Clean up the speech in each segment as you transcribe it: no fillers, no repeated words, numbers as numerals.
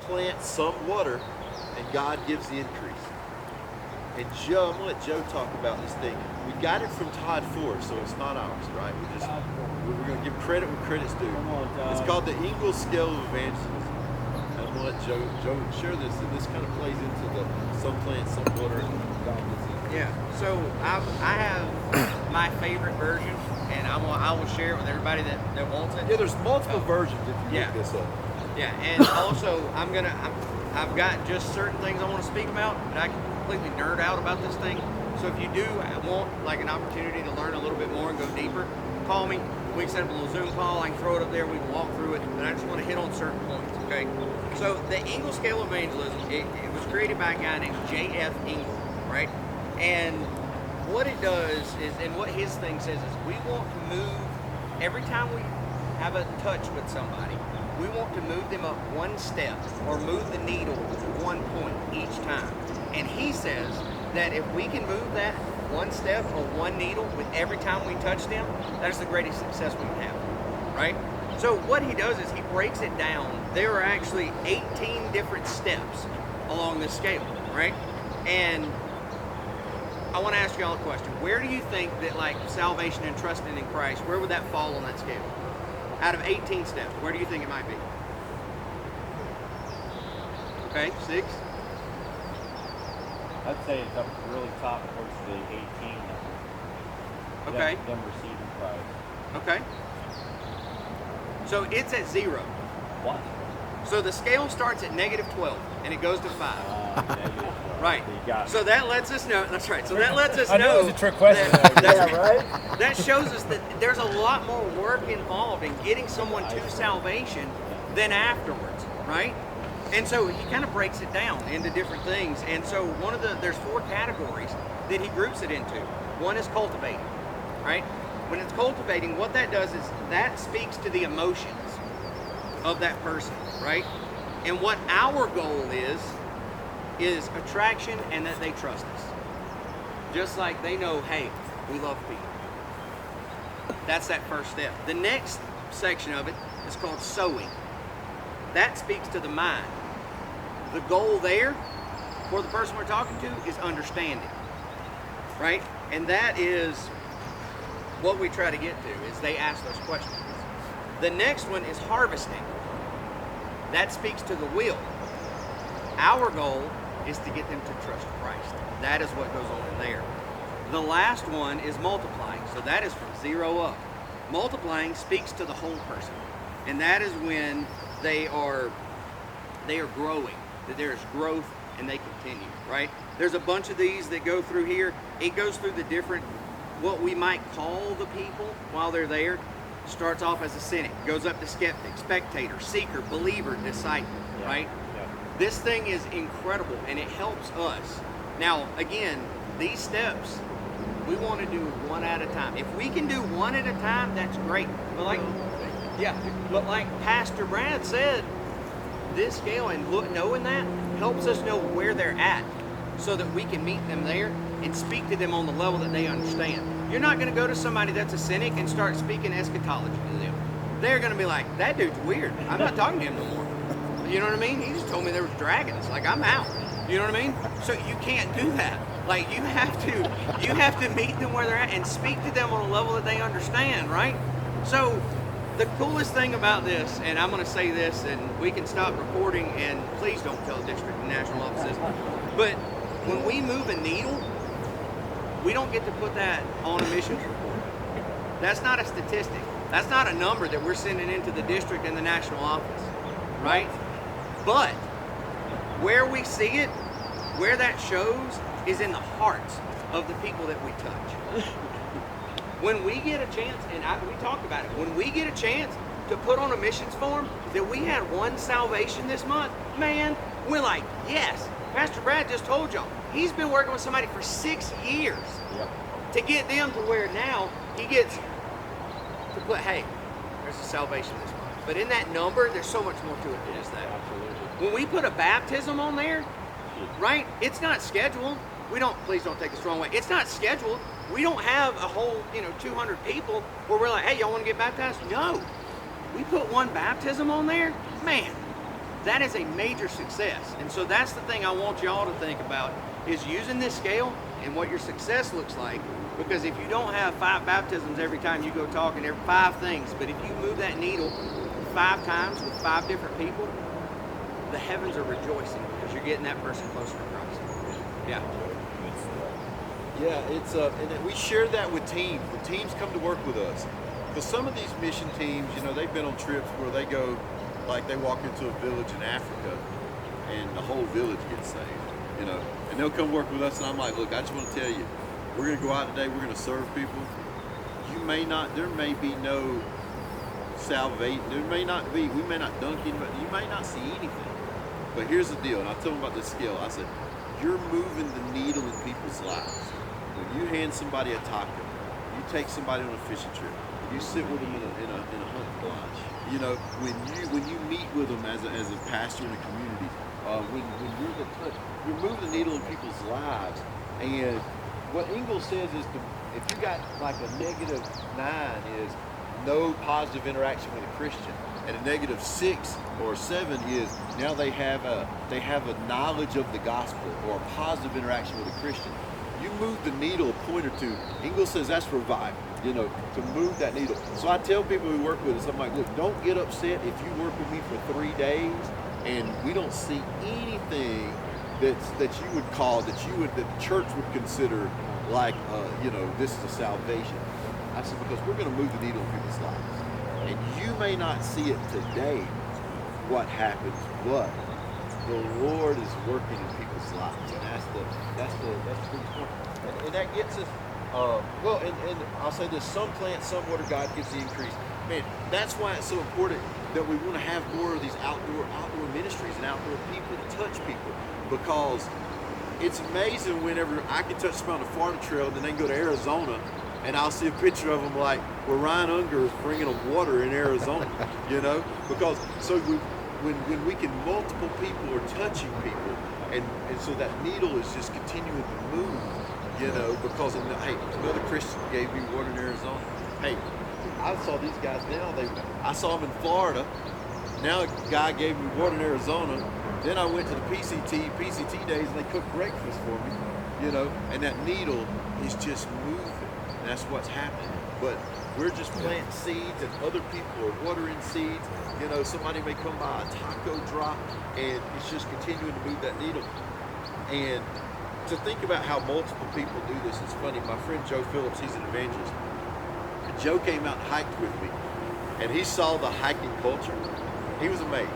plant, some water, and God gives the increase. And Joe, I'm gonna let Joe talk about this thing. We got it from Todd Ford, so it's not ours, right? We're gonna give credit where credit's due. It's called the Ingalls Scale of Evangelism. And I'm gonna let Joe share this, and this kind of plays into the some plant, some water, and God gives the increase. Yeah. So I have my favorite version, and I will share it with everybody that wants it. Yeah, there's multiple versions if you look this up. Yeah, and also I've got just certain things I want to speak about, but I can completely nerd out about this thing. So if you do want like an opportunity to learn a little bit more and go deeper, call me. We can set up a little Zoom call. I can throw it up there. We can walk through it. But I just want to hit on certain points. Okay. So the Ingalls Scale of Evangelism, it was created by a guy named J.F. Ingalls, right? And what it does is, and what his thing says is, we want to move every time we have a touch with somebody. We want to move them up one step or move the needle 1 point each time. And he says that if we can move that one step or one needle with every time we touch them, that is the greatest success we can have, right? So what he does is he breaks it down. There are actually 18 different steps along this scale, right? And I want to ask y'all a question. Where do you think that like salvation and trusting in Christ, where would that fall on that scale? Out of 18 steps, where do you think it might be? Okay, 6? I'd say it's up really top towards the 18. Okay. Them receiving Christ. Okay. So it's at 0. What? So the scale starts at -12 and it goes to 5. Right. You got it. So that lets us know. That's right. So that lets us know. I knew it was a trick question. Right? That shows us that there's a lot more work involved in getting someone to salvation than afterwards, right? And so he kind of breaks it down into different things. And so there's 4 categories that he groups it into. One is cultivating, right? When it's cultivating, what that does is that speaks to the emotions of that person, right? And what our goal is attraction and that they trust us. Just like they know, hey, we love people. That's that first step. The next section of it is called sowing. That speaks to the mind. The goal there for the person we're talking to is understanding, right? And that is what we try to get to, is they ask those questions. The next one is harvesting. That speaks to the will. Our goal is to get them to trust Christ. That is what goes on in there. The last one is multiplying. So that is from 0 up. Multiplying speaks to the whole person. And that is when they are growing, that there is growth and they continue, right? There's a bunch of these that go through here. It goes through the different, what we might call the people while they're there. Starts off as a cynic, goes up to skeptic, spectator, seeker, believer, disciple, right? Yeah. This thing is incredible and it helps us. Now, again, these steps, we want to do one at a time. If we can do one at a time, that's great. But like Pastor Brad said, this scale and knowing that helps us know where they're at so that we can meet them there and speak to them on the level that they understand. You're not going to go to somebody that's a cynic and start speaking eschatology to them. They're going to be like, that dude's weird. I'm not talking to him no more. You know what I mean? He just told me there was dragons. Like, I'm out. You know what I mean? So you can't do that. Like, you have to meet them where they're at and speak to them on a level that they understand, right? So the coolest thing about this, and I'm going to say this, and we can stop recording, and please don't tell district and national offices, but when we move a needle, we don't get to put that on a missions report. That's not a statistic. That's not a number that we're sending into the district and the national office, right? But where we see it, where that shows, is in the hearts of the people that we touch. When we get a chance, and we talked about it, when we get a chance to put on a missions form that we had 1 salvation this month, man, we're like, yes. Pastor Brad just told y'all, he's been working with somebody for 6 years to get them to where now he gets to put, hey, there's a salvation this month. But in that number, there's so much more to it than just that. Absolutely. When we put a baptism on there, right, it's not scheduled. Please don't take this the wrong way. It's not scheduled. We don't have a whole, 200 people where we're like, hey, y'all want to get baptized? No. We put 1 baptism on there, man, that is a major success. And so that's the thing I want y'all to think about, is using this scale and what your success looks like. Because if you don't have 5 baptisms every time you go talk and 5 things, but if you move that needle 5 times with 5 different people, the heavens are rejoicing because you're getting that person closer to Christ. Yeah. Yeah, it's and we share that with teams. When teams come to work with us, because some of these mission teams, you know, they've been on trips where they go, like they walk into a village in Africa, and the whole village gets saved, you know, and they'll come work with us, and I'm like, look, I just want to tell you, we're going to go out today, we're going to serve people. There may be no salvation, we may not dunk anybody, you may not see anything. But here's the deal, and I told them about this skill. I said, you're moving the needle in people's lives. When you hand somebody a taco, you take somebody on a fishing trip, you sit with them in a hunting lodge. You know, when you meet with them as a pastor in a community, when you're the touch, you're moving the needle in people's lives. And what Ingalls says is, if you got like a -9 is no positive interaction with a Christian, and a -6 or 7 is now they have a knowledge of the gospel or a positive interaction with a Christian. You move the needle a point or two. Ingalls says that's revival, you know, to move that needle. So I tell people who work with us, I'm like, look, don't get upset if you work with me for 3 days and we don't see anything that you would call, that the church would consider like, you know, this is a salvation. I said, because we're going to move the needle in people's lives. And you may not see it today, what happens, but the Lord is working in people's lives, and that's the big point. And that gets us. Well, and I'll say this: some plant, some water. God gives the increase. Man, that's why it's so important that we want to have more of these outdoor ministries and outdoor people to touch people, because it's amazing whenever I can touch them on the Florida Trail, and then they can go to Arizona, and I'll see a picture of them like where Ryan Unger is bringing them water in Arizona, you know, because when we can, multiple people are touching people, and so that needle is just continuing to move, you know, because hey, another Christian gave me water in Arizona. Hey, I saw these guys now. I saw them in Florida. Now a guy gave me water in Arizona. Then I went to the PCT days, and they cooked breakfast for me, you know, and that needle is just moving. That's what's happening. But we're just planting seeds, and other people are watering seeds. You know, somebody may come by a taco drop, and it's just continuing to move that needle. And to think about how multiple people do this, it's funny. My friend Joe Phillips, he's an evangelist. And Joe came out and hiked with me, and he saw the hiking culture. He was amazed.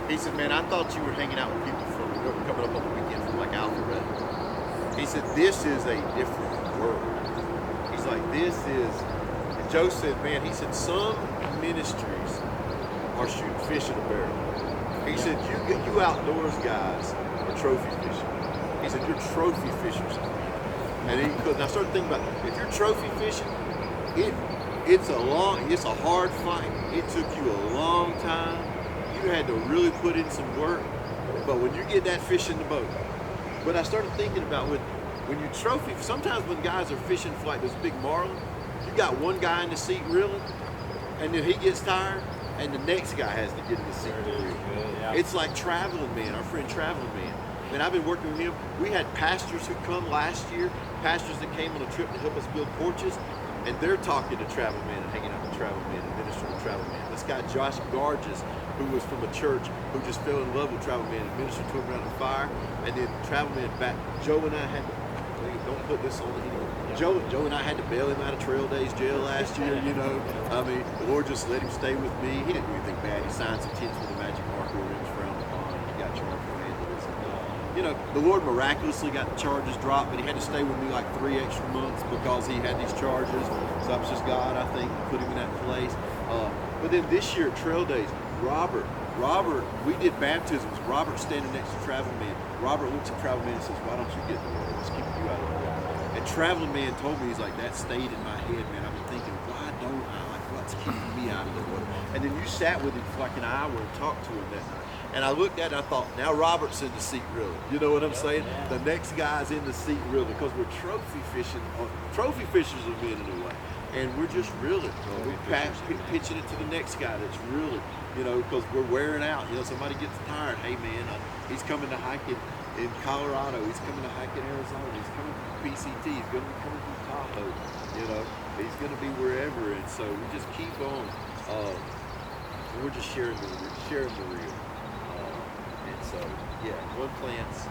He said, man, I thought you were hanging out with people from coming up on the weekend from like Alpharetta. He said, this is a different world. He's like, this is, and Joe said, man, he said, some ministries are shooting fish in a barrel. He said, you outdoors guys are trophy fishing. He said, you're trophy fishers. And I started thinking about it. If you're trophy fishing, it's a hard fight. It took you a long time. You had to really put in some work. But when you get that fish in the boat, but I started thinking about when you trophy, sometimes when guys are fishing for like those big marlin, you got one guy in the seat reeling, and then he gets tired, and the next guy has to get in the seat to reel. Yeah. It's like Traveling Man, our friend Traveling Man. And I've been working with him. We had pastors who come last year, pastors that came on a trip to help us build porches, and they're talking to Travel Man and hanging out with Travel Man and ministering to Travel Man. This guy Josh Garges, who was from a church, who just fell in love with Travel Man and ministered to him around the fire. And then Travel Man back, Joe and I had to, don't put this on anymore. Joe and I had to bail him out of Trail Days jail last year, you know. I mean, the Lord just let him stay with me. He didn't do anything bad. He signed some tents with a magic marker where it was frowned upon. He got charged for vandalism. You know, the Lord miraculously got the charges dropped, but he had to stay with me like 3 extra months because he had these charges. So that was just God, I think, put him in that place. But then this year at Trail Days, Robert, we did baptisms. Robert standing next to Travel Man. Robert looks at Travel Man and says, why don't you get in the water? Let's keep you out of the water. And Traveling Man told me, he's like, that stayed in my head, man. I've been thinking, why don't I? Like, what's keeping me out of the water? And then you sat with him for like an hour and talked to him that night. And I looked at it and I thought, now Robert's in the seat reeling. You know what I'm saying? Yeah. The next guy's in the seat reeling because we're trophy fishing. Trophy fishers are men in a way. and we're just reeling. We're pitching it to the next guy that's reeling, you know, because we're wearing out. You know, somebody gets tired. Hey, man, he's coming to hike in Colorado. He's coming to hike in Arizona. He's coming from PCT. He's going to be coming from Tahoe. You know, he's going to be wherever. And so we just keep on. We're just sharing the real. And so, yeah, one plants,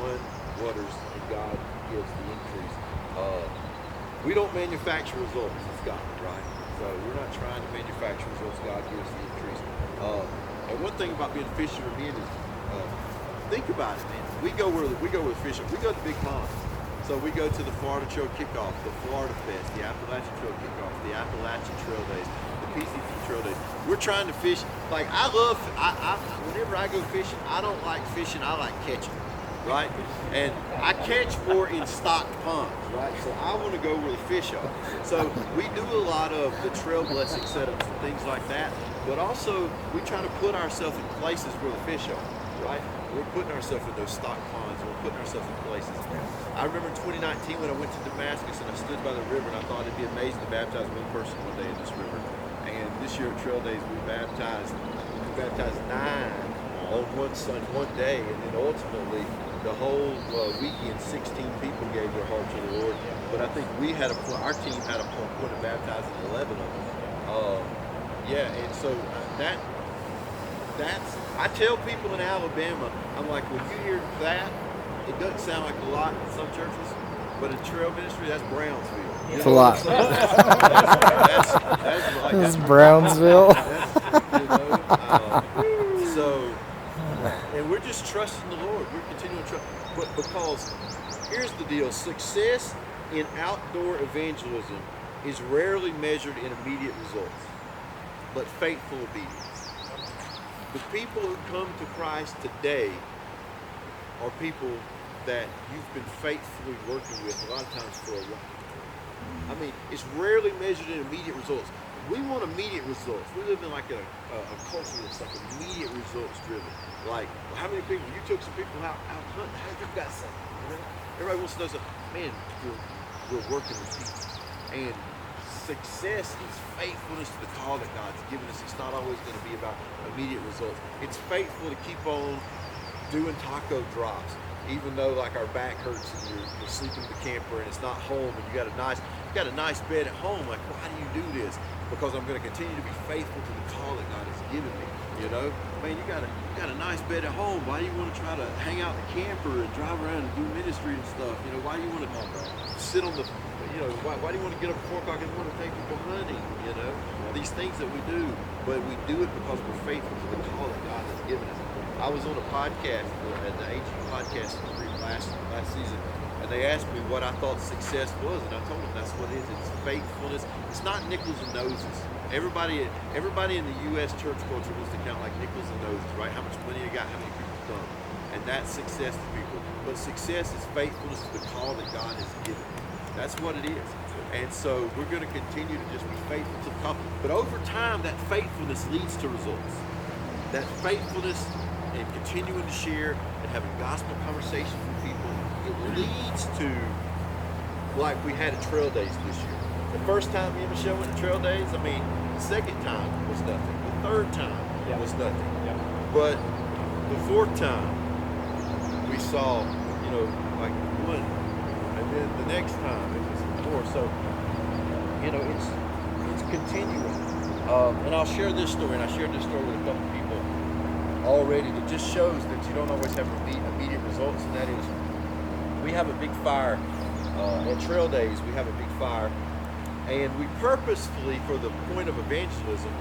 one waters, and God gives the increase. We don't manufacture results, it's God, right? So we're not trying to manufacture results, God gives the increase. And one thing about being fishermen is, think about it, man. We go where fishing. We go to big ponds. So we go to the Florida Trail Kickoff, the Florida Fest, the Appalachian Trail Kickoff, the Appalachian Trail Days, the PCT Trail Days. We're trying to fish. Like whenever I go fishing, I don't like fishing, I like catching, right? And I catch more in stocked ponds, right? So I want to go where the fish are. So we do a lot of the trail blessing setups and things like that, but also we try to put ourselves in places where the fish are, right? We're putting ourselves in those stock ponds. We're putting ourselves in places. I remember 2019 when I went to Damascus and I stood by the river and I thought it'd be amazing to baptize one person one day in this river. And this year at Trail Days we baptized 9 on one day, and then ultimately the whole weekend 16 people gave their heart to the Lord. But I think our team had a point of baptizing 11 of them. And so that's I tell people in Alabama, I'm like, when you hear that, it doesn't sound like a lot in some churches, but in trail ministry, that's Brownsville. It's a lot. That's Brownsville. And we're just trusting the Lord. We're continuing to trust. But because here's the deal: success in outdoor evangelism is rarely measured in immediate results, but faithful obedience. The people who come to Christ today are people that you've been faithfully working with a lot of times for a while. I mean, it's rarely measured in immediate results. We want immediate results. We live in like a culture that's like immediate results driven. Like, well, how many people, you took some people out hunting, how you got something? You know? Everybody wants to know something. Man, we're working with people. And success is faithfulness to the call that God's given us. It's not always going to be about immediate results. It's faithful to keep on doing taco drops, even though like our back hurts and you're sleeping in the camper and it's not home and you got a nice bed at home. Like, why do you do this? Because I'm going to continue to be faithful to the call that God has given me. You know, man, you got a nice bed at home. Why do you want to try to hang out in the camper and drive around and do ministry and stuff? You know, why do you want to sit on the, you know, why do you want to get up at 4 o'clock and want to take people hunting? You know, these things that we do, but we do it because we're faithful to the call that God has given us. I was on a podcast at the AG podcast last season, and they asked me what I thought success was, and I told them that's what it is. It's faithfulness. It's not nickels and noses. Everybody in the U.S. church culture wants to count like nickels and noses, right? How much money you got, how many people come, and that's success to people. But success is faithfulness to the call that God has given. That's what it is. And so we're going to continue to just be faithful to the call. But over time, that faithfulness leads to results. That faithfulness and continuing to share and having gospel conversations with people, it leads to, like we had at Trail Days this year. The first time me and Michelle went to Trail Days, I mean, the second time was nothing. The third time was nothing. But the fourth time, we saw, you know, like one. And then the next time, it was more. So, you know, it's continuing. And I'll share this story, and I shared this story with a couple people already that just shows that you don't always have immediate results, and that is, we have a big fire. At Trail Days, we have a big fire. And we purposefully, for the point of evangelism,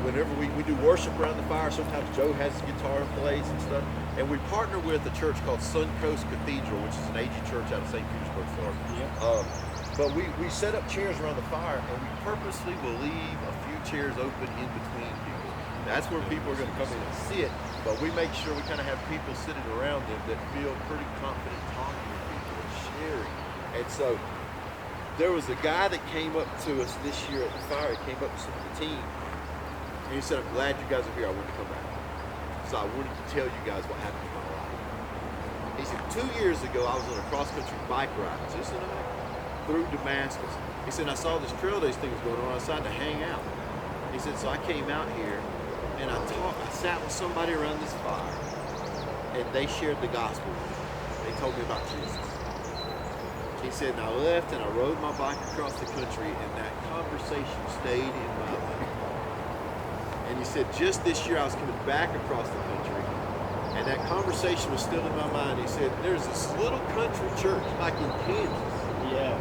whenever we do worship around the fire, sometimes Joe has his guitar and plays and stuff, and we partner with a church called Suncoast Cathedral, which is an AG church out of St. Petersburg, Florida. But we set up chairs around the fire, and we purposely will leave a few chairs open in between people. That's where people are going to come in and sit, but we make sure we kind of have people sitting around them that feel pretty confident talking to people and sharing. And so there was a guy that came up to us this year at the fire. He came up to some of the team, and he said, "I'm glad you guys are here. I want to come back. So I wanted to tell you guys what happened in my life." He said, 2 years ago, I was on a cross-country bike ride. Just in a through Damascus. He said, I saw this trail days thing was going on. I decided to hang out. He said, so I came out here and I sat with somebody around this fire and they shared the gospel with me. They told me about Jesus. He said, and I left and I rode my bike across the country and that conversation stayed in my mind. And he said, just this year I was coming back across the country and that conversation was still in my mind. He said, there's this little country church like in Kansas. Yeah.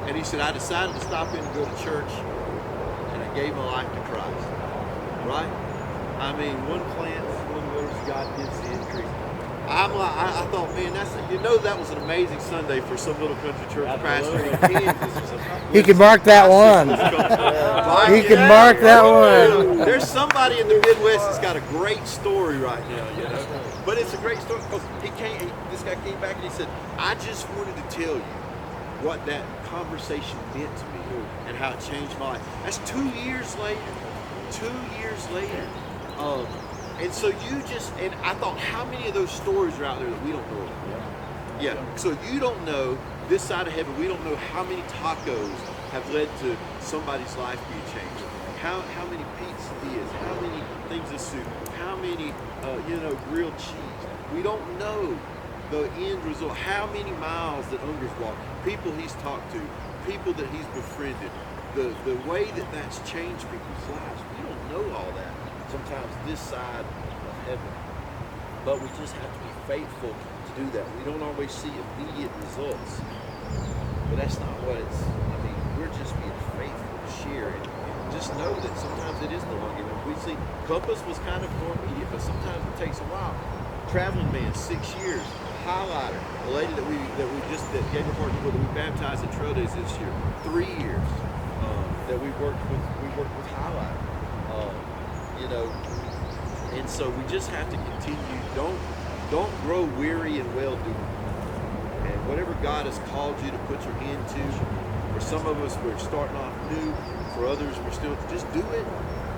And he said, I decided to stop in and go to church and I gave my life to Christ. Right? I mean, one plants, one waters, God gives the increase. I thought, man, that was an amazing Sunday for some little country church pastor in Kansas or something. He can mark that one. He can mark that one. There's somebody in the Midwest that's got a great story right now, you know. But it's a great story because this guy came back and he said, I just wanted to tell you what that conversation meant to me and how it changed my life. That's 2 years later. 2 years later. And so and I thought, how many of those stories are out there that we don't know about? Yeah. So you don't know, this side of heaven, we don't know how many tacos have led to somebody's life being changed. How many pizzas, how many things of soup, how many, grilled cheese. We don't know the end result, how many miles that Unger's walked, people he's talked to, people that he's befriended, the way that that's changed people's lives. We don't know all that sometimes this side of heaven. But we just have to be faithful to do that. We don't always see immediate results. But that's not what we're just being faithful to share and just know that sometimes it is the long game. We see Compass was kind of more immediate, but sometimes it takes a while. Traveling Man, 6 years. Highlighter, the lady that gave her heart to go that we baptized at Trail Days this year, 3 years that we worked with Highlighter. And so we just have to continue. Don't grow weary in well doing. And whatever God has called you to put your hand to, for some of us we're starting off new, for others we're still, just do it.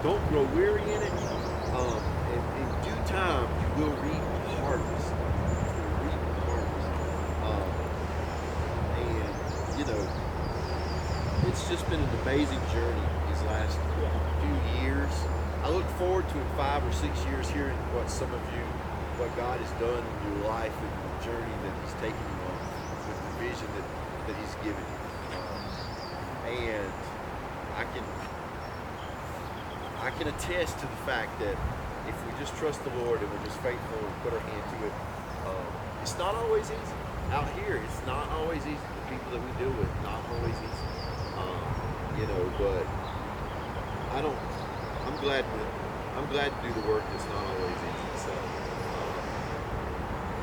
Don't grow weary in it. And in due time you will reap a harvest. It's just been an amazing journey these last few years. I look forward to it 5 or 6 years, hearing what God has done in your life and the journey that He's taken you on with the vision that He's given you. And I can attest to the fact that if we just trust the Lord and we're just faithful and put our hand to it, it's not always easy. Out here, it's not always easy. The people that we deal with, not always easy. But I'm glad to do the work that's not always easy. So,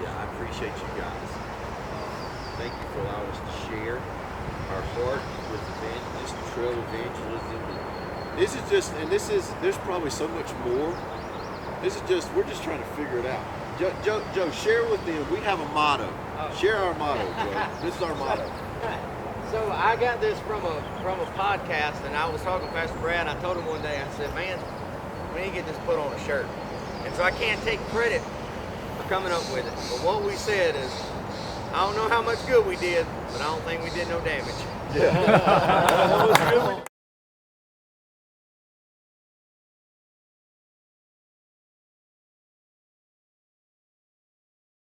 I appreciate you guys. Thank you for allowing us to share our heart with trail evangelism. There's probably so much more. We're just trying to figure it out. Joe, share with them. We have a motto. Share our motto, Joe. This is our motto. So I got this from a podcast, and I was talking to Pastor Brad. I told him one day, I said, man, we need to get this put on a shirt. And so I can't take credit for coming up with it. But what we said is, I don't know how much good we did, but I don't think we did no damage. Yeah.